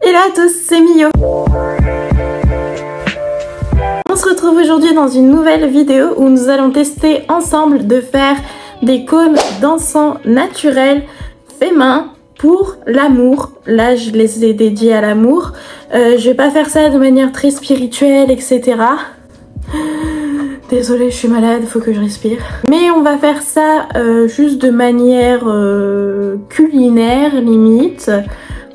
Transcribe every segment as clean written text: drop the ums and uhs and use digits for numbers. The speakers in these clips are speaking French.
Hello à tous, c'est Mio. On se retrouve aujourd'hui dans une nouvelle vidéo où nous allons tester ensemble de faire des cônes d'encens naturels faits main pour l'amour. Là je les ai dédiés à l'amour. Je vais pas faire ça de manière très spirituelle, etc. Désolée, je suis malade, faut que je respire. Mais on va faire ça juste de manière culinaire limite,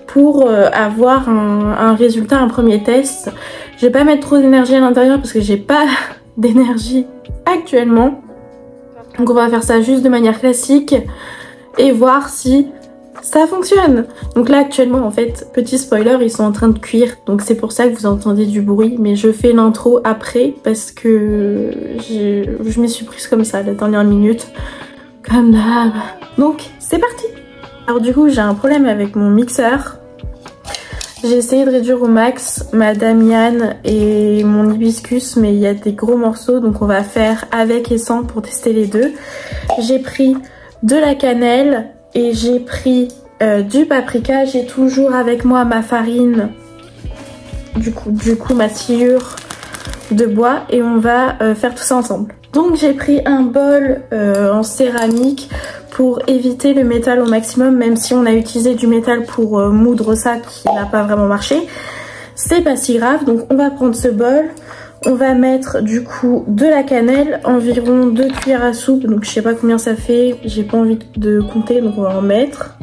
pour avoir un résultat, un premier test. Je vais pas mettre trop d'énergie à l'intérieur parce que j'ai pas d'énergie actuellement. Donc on va faire ça juste de manière classique et voir si ça fonctionne. Donc là actuellement en fait, petit spoiler, ils sont en train de cuire. Donc c'est pour ça que vous entendez du bruit. Mais je fais l'intro après parce que je m'y suis prise comme ça la dernière minute. Comme d'hab. Donc c'est parti. Alors du coup j'ai un problème avec mon mixeur. J'ai essayé de réduire au max ma Damian et mon hibiscus, mais il y a des gros morceaux, donc on va faire avec et sans pour tester les deux. J'ai pris de la cannelle et j'ai pris du paprika. J'ai toujours avec moi ma farine, du coup ma sciure de bois, et on va faire tout ça ensemble. Donc j'ai pris un bol en céramique pour éviter le métal au maximum, même si on a utilisé du métal pour moudre ça qui n'a pas vraiment marché. C'est pas si grave, donc on va prendre ce bol. On va mettre du coup de la cannelle, environ 2 cuillères à soupe, donc je sais pas combien ça fait, j'ai pas envie de compter, donc on va en mettre.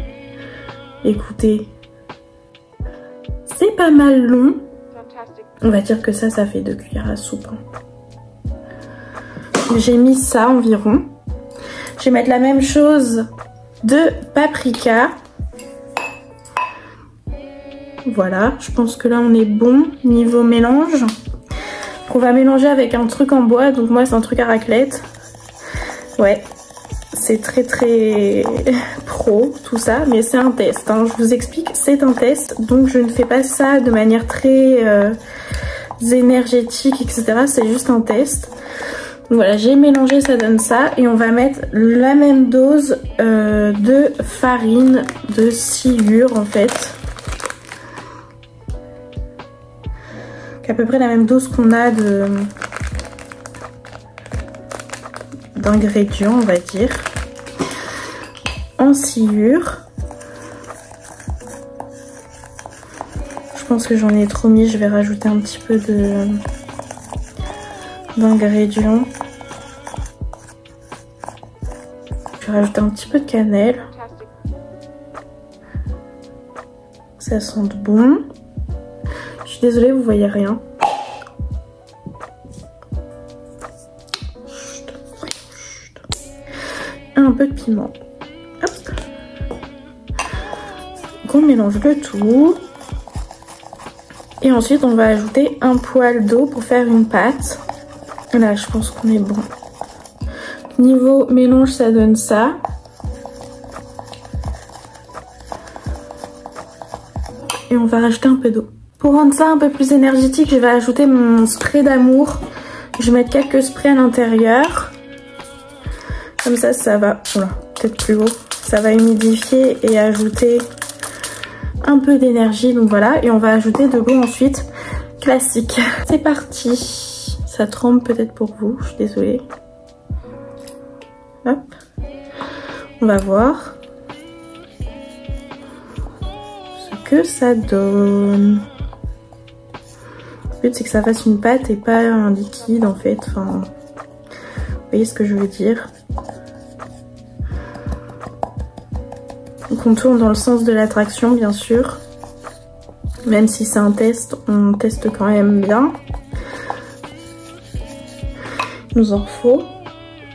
Écoutez, c'est pas mal long. On va dire que ça fait 2 cuillères à soupe. J'ai mis ça environ. Je vais mettre la même chose de paprika. Voilà, je pense que là on est bon niveau mélange. On va mélanger avec un truc en bois, donc moi c'est un truc à raclette. Ouais, c'est très pro tout ça, mais c'est un test, hein. Je vous explique, c'est un test, donc je ne fais pas ça de manière très énergétique, etc. C'est juste un test. Voilà, j'ai mélangé, ça donne ça, et on va mettre la même dose de farine de sciure en fait. À peu près la même dose qu'on a d'ingrédients, on va dire, en sciure. Je pense que j'en ai trop mis, je vais rajouter un petit peu d'ingrédients. Je vais rajouter un petit peu de cannelle. Ça sent bon. Je suis désolée, vous voyez rien. Un peu de piment. Hop. Donc on mélange le tout. Et ensuite on va ajouter un poil d'eau pour faire une pâte. Là je pense qu'on est bon. Niveau mélange ça donne ça. Et on va rajouter un peu d'eau. Pour rendre ça un peu plus énergétique, je vais ajouter mon spray d'amour. Je vais mettre quelques sprays à l'intérieur. Comme ça, ça va... Oula, peut-être plus haut. Ça va humidifier et ajouter un peu d'énergie. Donc voilà, et on va ajouter de l'eau ensuite classique. C'est parti. Ça tremble peut-être pour vous, je suis désolée. Hop. On va voir ce que ça donne. Le but c'est que ça fasse une pâte et pas un liquide en fait. Enfin, vous voyez ce que je veux dire. Donc on tourne dans le sens de l'attraction bien sûr. Même si c'est un test, on teste quand même bien. Il nous en faut.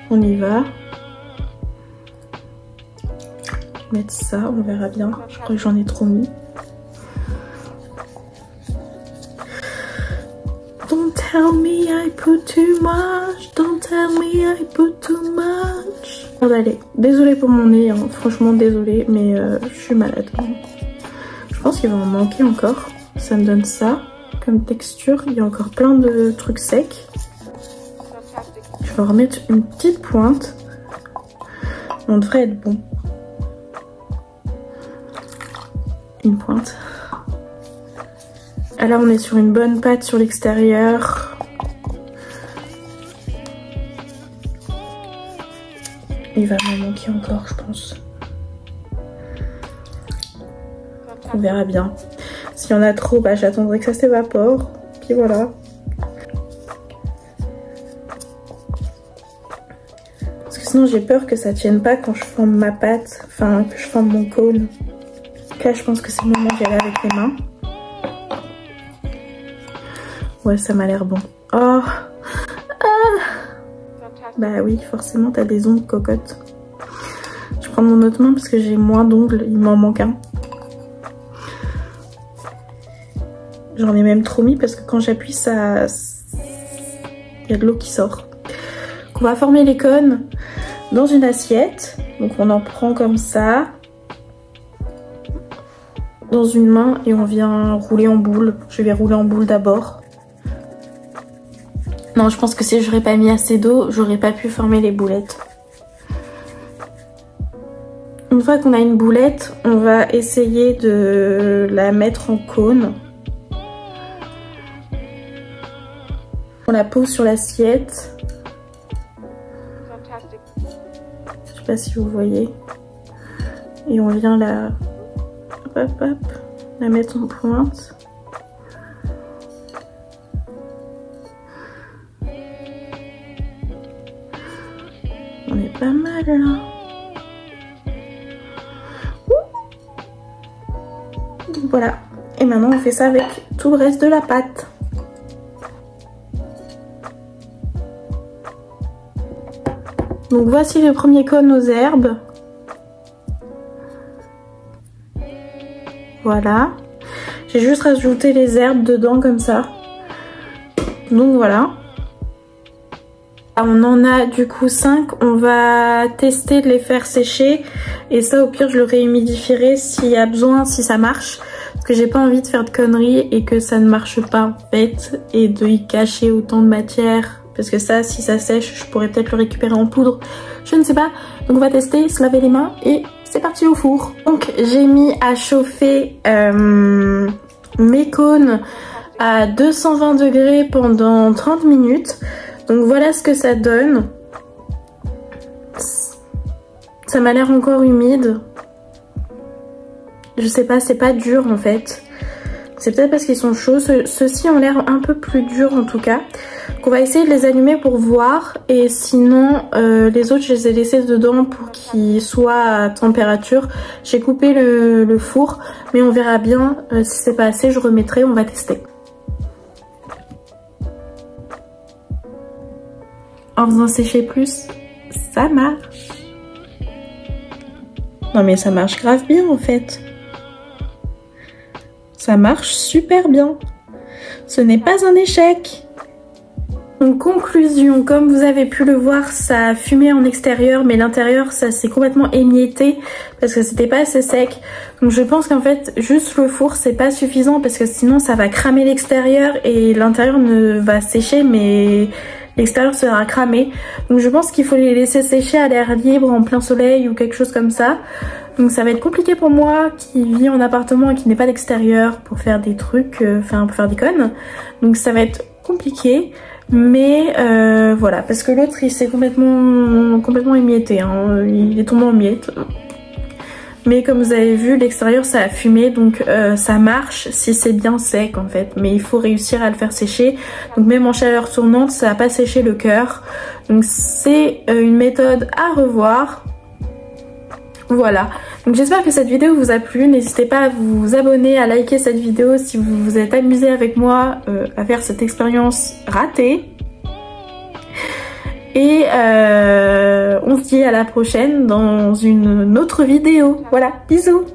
On y va. Mettre ça, on verra bien. Je crois que j'en ai trop mis. Don't tell me I put too much. Don't tell me I put too much. Allez, désolée pour mon nez, hein. Franchement désolée, mais je suis malade. Je pense qu'il va en manquer encore. Ça me donne ça comme texture. Il y a encore plein de trucs secs. Je vais en remettre une petite pointe. On devrait être bon. Une pointe. Ah, là on est sur une bonne pâte sur l'extérieur. Il va m'en manquer encore, je pense. On verra bien. S'il y en a trop, bah, j'attendrai que ça s'évapore. Puis voilà. Parce que sinon j'ai peur que ça tienne pas quand je forme ma pâte. Enfin, que je forme mon cône. Donc là je pense que c'est le moment d'y aller avec les mains. Ouais, ça m'a l'air bon. Oh bah oui, forcément t'as des ongles cocottes. Je prends mon autre main parce que j'ai moins d'ongles, il m'en manque un. J'en ai même trop mis parce que quand j'appuie ça... il y a de l'eau qui sort. Donc on va former les cônes dans une assiette. Donc on en prend comme ça. Dans une main et on vient rouler en boule. Je vais rouler en boule d'abord. Non, je pense que si j'aurais pas mis assez d'eau, j'aurais pas pu former les boulettes. Une fois qu'on a une boulette, on va essayer de la mettre en cône. On la pose sur l'assiette. Je sais pas si vous voyez. Et on vient la... hop, hop, la mettre en pointe. On est pas mal là. Voilà. Et maintenant on fait ça avec tout le reste de la pâte. Donc voici le premier cône aux herbes. Voilà. J'ai juste rajouté les herbes dedans comme ça. Donc voilà. On en a du coup 5, on va tester de les faire sécher et ça au pire je le réhumidifierai s'il y a besoin, si ça marche, parce que j'ai pas envie de faire de conneries et que ça ne marche pas en fait et de y cacher autant de matière, parce que ça si ça sèche je pourrais peut-être le récupérer en poudre, je ne sais pas. Donc on va tester, se laver les mains et c'est parti au four. Donc j'ai mis à chauffer mes cônes à 220 degrés pendant 30 minutes. Donc voilà ce que ça donne. Ça m'a l'air encore humide. Je sais pas, c'est pas dur en fait. C'est peut-être parce qu'ils sont chauds. Ceux-ci ont l'air un peu plus durs en tout cas. Donc on va essayer de les allumer pour voir. Et sinon les autres je les ai laissés dedans pour qu'ils soient à température. J'ai coupé le four. Mais on verra bien si c'est pas assez, je remettrai, on va tester. En faisant sécher plus, ça marche. Non mais ça marche grave bien en fait. Ça marche super bien. Ce n'est pas un échec. Donc conclusion, comme vous avez pu le voir, ça a fumé en extérieur, mais l'intérieur ça s'est complètement émietté parce que c'était pas assez sec. Donc je pense qu'en fait juste le four c'est pas suffisant parce que sinon ça va cramer l'extérieur et l'intérieur ne va sécher mais l'extérieur sera cramé. Donc je pense qu'il faut les laisser sécher à l'air libre, en plein soleil ou quelque chose comme ça. Donc ça va être compliqué pour moi qui vis en appartement et qui n'est pas d'extérieur pour faire des trucs, enfin pour faire des connes. Donc ça va être compliqué. Mais voilà, parce que l'autre il s'est complètement émietté, hein. Il est tombé en miettes. Mais comme vous avez vu, l'extérieur ça a fumé, donc ça marche si c'est bien sec en fait. Mais il faut réussir à le faire sécher. Donc même en chaleur tournante, ça va pas sécher le cœur. Donc c'est une méthode à revoir. Voilà, donc j'espère que cette vidéo vous a plu. N'hésitez pas à vous abonner, à liker cette vidéo si vous vous êtes amusé avec moi à faire cette expérience ratée. Et on se dit à la prochaine dans une autre vidéo. Voilà, bisous!